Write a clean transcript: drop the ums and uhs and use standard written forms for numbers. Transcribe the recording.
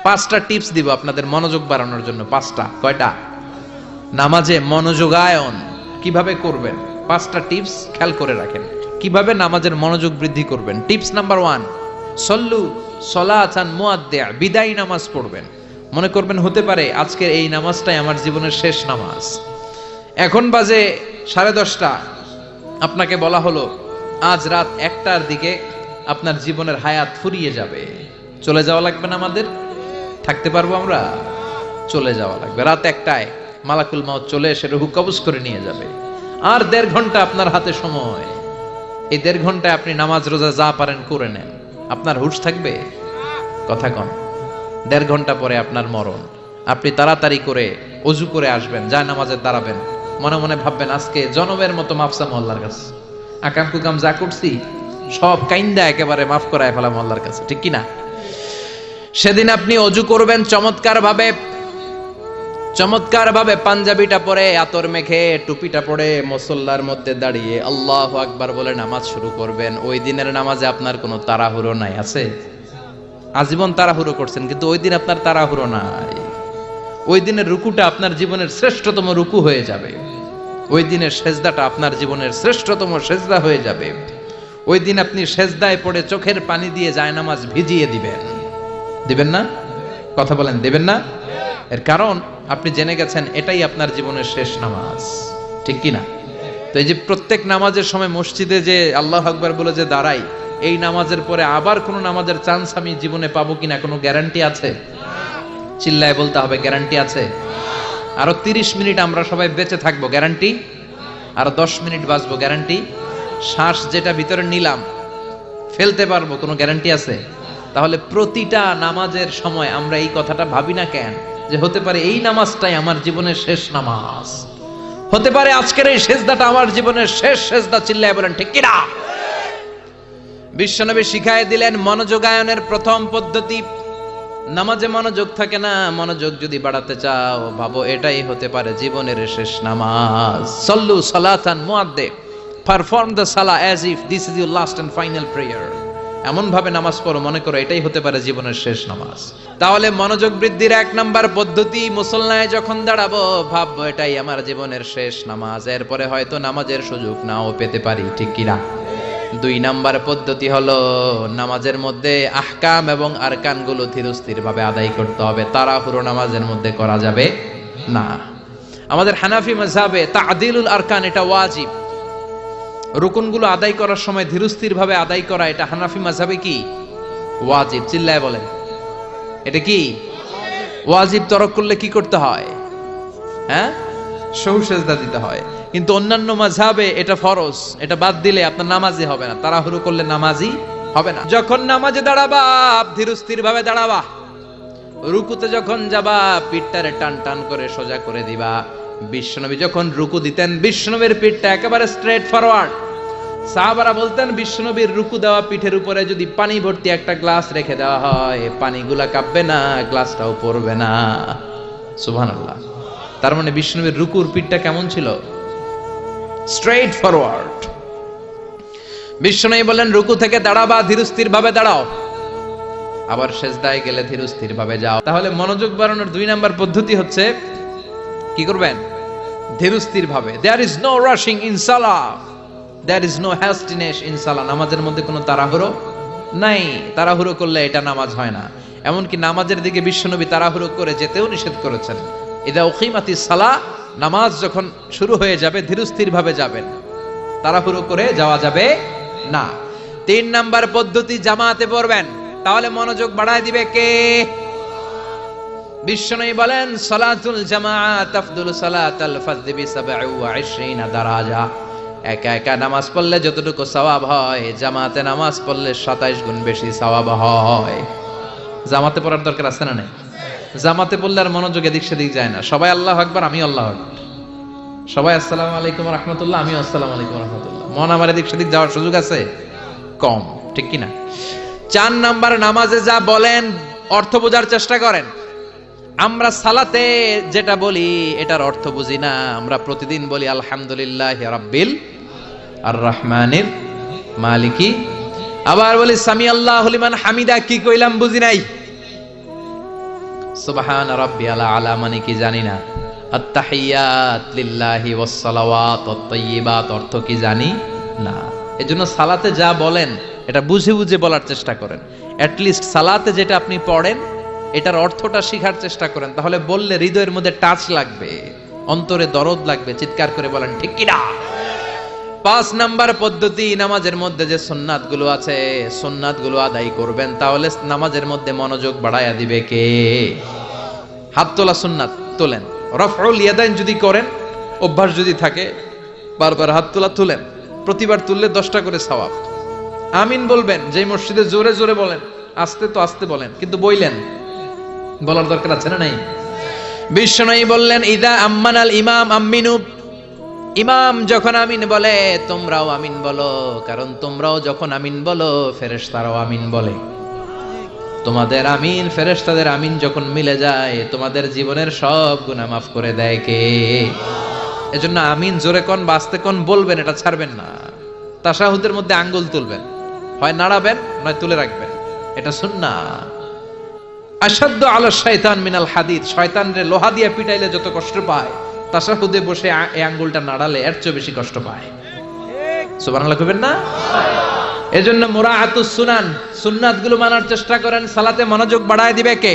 পাঁচটা টিপস দিব আপনাদের মনোযোগ বাড়ানোর জন্য। পাঁচটা। কয়টা? নামাজে মনোযোগায়ন কিভাবে করবেন, পাঁচটা টিপস খেয়াল করে রাখেন। কিভাবে নামাজের মনোযোগ বৃদ্ধি করবেন। টিপস নাম্বার 1, সল্লু সলাতান মুআদ্দিয়া, বিদায়ী নামাজ পড়বেন। মনে করবেন হতে পারে আজকের এই নামাজটাই আমার জীবনের শেষ নামাজ। এখন বাজে 10:30, আপনাকে বলা হলো আজ রাত 1টার দিকে আপনার জীবনের হায়াত ফুরিয়ে যাবে। চলে যাওয়া লাগবে না আমাদের? থাকতে পারবো আমরা? চলে যাওয়া লাগবে। রাত 1টায় মালাকুল মাউত চলে এসে রূহ কবজ করে নিয়ে যাবে। আর 1.5 ঘন্টা আপনার হাতে সময়। এই 1.5 ঘন্টায় আপনি নামাজ রোজা যা পারেন করে নেন। আপনার হুঁশ থাকবে? কথা কন। 1.5 ঘন্টা পরে আপনার মরণ। আপনি তাড়াতাড়ি করে অজু করে আসবেন, যায় নামাজে দাঁড়াবেন, মনে মনে ভাববেন আজকে জনমের মতো মাফসাম আল্লাহর কাছে। আকাম কুকাম যা করছি সব কাইন্দা একেবারে মাফ করায় ফেলাম আল্লাহর কাছে, ঠিক কিনা? সেদিন আপনি অজু করবেন চমৎকার ভাবে পাঞ্জাবিটা পরে, আতর মেখে, টুপিটা পরে মুসল্লার মধ্যে দাঁড়িয়ে আল্লাহু আকবার বলে নামাজ শুরু করবেন। ওই দিনের নামাজে আপনার কোনো তাড়াহুড়ো নাই। আছে? আজীবন তাড়াহুড়ো করছেন, কিন্তু ওই দিন আপনার তাড়াহুড়ো নাই। ওই দিনের রুকুটা আপনার জীবনের শ্রেষ্ঠতম রুকু হয়ে যাবে। ওই দিনের সেজদাটা আপনার জীবনের শ্রেষ্ঠতম সেজদা হয়ে যাবে। ওই দিন আপনি সেজদায় পড়ে চোখের পানি দিয়ে জায়নামাজ ভিজিয়ে দিবেন না? কথা বলেন, দেবেন না? এর কারণ আপনি জেনে গেছেন এটাই আপনার জীবনের শেষ নামাজ, ঠিক কিনা? তো এই যে প্রত্যেক নামাজের সময় মসজিদে যে আল্লাহু আকবার বলে যে দাঁড়াই, এই নামাজের পরে আবার কোনো নামাজের চান্স আমি জীবনে পাবো কিনা কোনো গ্যারান্টি আছে? চিল্লায় বলতে হবে, গ্যারান্টি আছে? আরো 30 মিনিট আমরা সবাই বেঁচে থাকবো, গ্যারান্টি? আরো 10 মিনিট বাঁচবো, গ্যারান্টি? শ্বাস যেটা ভিতরে নিলাম ফেলতে পারবো, কোনো গ্যারান্টি আছে? তাহলে প্রতিটা নামাজের সময় আমরা এই কথাটা ভাবি না কেন যে হতে পারে এই নামাজটাই আমার জীবনের শেষ নামাজ, হতে পারে আজকের এই সেজদাটা আমার জীবনের শেষ সেজদা। চিল্লায় বলেন ঠিক কিনা? বিশ্বনবী শিখায় দিলেন মনোযোগায়নের প্রথম পদ্ধতি। নামাজে মনোযোগ থাকে না, মনোযোগ যদি বাড়াতে চাও ভাবো এটাই হতে পারে জীবনের শেষ নামাজ। সল্লু সালাতান মুআদ্দি, পারফর্ম দ্য সালাহ as if this is your last and final prayer. এমন ভাবে নামাজ পড়ো মনে করো এটাই হতে পারে জীবনের শেষ নামাজ। তাহলে মনোযোগ বৃদ্ধির 1 নাম্বার পদ্ধতি, মুসল্লায় যখন দাঁড়াবো ভাববো এটাই আমার জীবনের শেষ নামাজ। এরপরে হয়তো নামাজের সুযোগ নাও পেতে পারি, ঠিক কিনা? 2 নাম্বার পদ্ধতি হলো নামাজের মধ্যে আহকাম এবং আরকানগুলো ধীরস্থির ভাবে আদায় করতে হবে। তাড়াহুড়ো নামাজের মধ্যে করা যাবে না। আমাদের হানাফি মাযহাবে তা'দিলুল আরকান এটা ওয়াজিব। রুকুনগুলো আদায় করার সময় ধীরস্থির ভাবে আদায় করা এটা হানাফি মাযহাবে কি? ওয়াজিব। চিল্লায় বলেন, এটা কি ওয়াজিব? তরক করলে কি করতে হয়? হ্যাঁ, সহু সেজদা দিতে হয়। কিন্তু অন্যান্য মাযহাবে এটা ফরজ, এটা বাদ দিলে আপনার নামাজই হবে না, তাড়াহুড়ো করলে নামাজই হবে না। যখন নামাজে দাঁড়াবা ধীরস্থির ভাবে দাঁড়াবা। রুকুতে যখন যাবা পিঠটারে টান টান করে সোজা করে দিবা। বিশ্বনবী যখন রুকু দিতেন বিশ্বনবীর পিঠটা একেবারে স্ট্রেট ফরওয়ার্ড। সাহাবারা বলতেন বিশ্বনবীর রুকু দেওয়া পিঠের উপরে যদি পানি ভর্তি একটা গ্লাস রেখে দেওয়া হয় পানিগুলা কাঁপবে না, গ্লাসটাও পড়বে না। সুবহানাল্লাহ। তার মানে বিশ্বনবীর রুকুর পিঠটা কেমন ছিল? Straight forward. বিশ্বনবী বলেন রুকু থেকে দাঁড়াবা ধীরস্থির ভাবে দাঁড়াও, আবার সেজদায় গেলে ধীরস্থির ভাবে যাও। তাহলে মনোযোগ বাড়ানোর 2 নাম্বার পদ্ধতি হচ্ছে কি করবেন? ধীরস্থির ভাবে। There is no rushing in salah, there is no hastiness in salah। নামাজের মধ্যে কোনো তাড়াহুড়ো নাই। তাড়াহুড়ো করলে এটা নামাজ হয় না। এমনকি নামাজের দিকে বিশ্বনবী তাড়াহুড়ো করে যেতেও নিষেধ করেছেন। ইদা উকিমাতিস সালাহ, নামাজ যখন শুরু হয়ে যাবে ধীরস্থির ভাবে যাবেন, তাড়াহুড়ো করে যাওয়া যাবে না। 3 নাম্বার পদ্ধতি জামাতে পড়বেন, তাহলে মনোযোগ বাড়ায় দিবে কে? বিশ্বনবী বলেন সালাতুল জামাআত আফদলু সালাতাল ফাজদি বি27 দারাজা। একা একা নামাজ পড়লে যতটুকু সওয়াব হয় জামাতে নামাজ পড়লে 27 গুণ বেশি সওয়াব হয়। জামাতে পড়ার দরকার আছে না নাই? জামাতে পড়লে আর মনোযোগ এদিক সেদিক যায় না। সবাই আল্লাহু আকবার, আমি আল্লাহু আকবার, সবাই আসসালামু আলাইকুম ওয়া রাহমাতুল্লাহ, আমি আসসালামু আলাইকুম ওয়া রাহমাতুল্লাহ। মন আমার এদিক সেদিক যাওয়ার সুযোগ আছে? কম, ঠিক কি না? 4 নাম্বার, নামাজে যা বলেন অর্থ বোঝার চেষ্টা করেন। আমরা সালাতে যেটা বলি এটার অর্থ বুঝি না। আমরা প্রতিদিন বলি আলহামদুলিল্লাহি রাব্বিল আর রহমানির মালিকি, আবার বলি সামি আল্লাহু লিমান হামিদা, কি কইলাম বুঝি নাই। সুবহান রাব্বিয়াল আলা মানে কি জানি না, আত্তাহিয়াত লিল্লাহি ওয়াস সালাওয়াত ওয়াত তাইয়্যিবাত অর্থ কি জানি না। এজন্য সালাতে যা বলেন এটা বুঝে বুঝে বলার চেষ্টা করেন। অ্যাট লিস্ট সালাতে যেটা আপনি পড়েন এটার অর্থটা শেখার চেষ্টা করেন, তাহলে বললে হৃদয়ের মধ্যে টাচ লাগবে, অন্তরে দরদ লাগবে, চিৎকার করে বলেন ঠিক কি না। 5 নাম্বার পদ্ধতি, নামাজের মধ্যে যে সুন্নাতগুলো আছে সুন্নাতগুলো আদায় করবেন, তাহলে নামাজের মধ্যে মনোযোগ বাড়ায়া দিবে কে? হাত তোলা সুন্নাত তোলেন, রফউল ইয়াদাইন যদি করেন, অভ্যাস যদি থাকে বারবার হাত তোলা তুলেন, প্রতিবার তুললে 10টা করে সওয়াব। আমিন বলবেন, যে মসজিদে জোরে জোরে বলেন, আস্তে তো আস্তে বলেন, কিন্তু বইলেন, বলার দরকার আছে না নাই? বিশ্বনবী বললেন, ইদা আম্মানাল ইমাম আমিনু, ইমাম যখন আমিন বলে তোমরাও আমিন বলো, কারণ তোমরাও যখন আমিন বলো ফেরেশতারাও আমিন বলে। তোমাদের আমিন ফেরেশতাদের আমিন যখন মিলে যায় তোমাদের জীবনের সব গুনাহ মাফ করে দেয় কে? এজন্য আমিন জোরে কোন বাস্তে কোন বলবেন, এটা ছাড়বেন না। তাশাহুদের মধ্যে আঙ্গুল তুলবেন, হয় নাড়াবেন নয় তুলে রাখবেন, এটা সুন্নাহ। আশাদ্দু আলা শাইতান মিনাল হাদিদ, শয়তানরে লোহা দিয়ে পিটাইলে যত কষ্ট পায় তাশাহুদে বসে এই আঙ্গুলটা নাড়ালে এর চেয়ে বেশি কষ্ট পায়। সুবহানাল্লাহ কইবেন না? এজন্য মুরাআতুস সুনান, সুন্নাতগুলো মানার চেষ্টা করেন, সালাতে মনোযোগ বাড়ায় দিবে কে?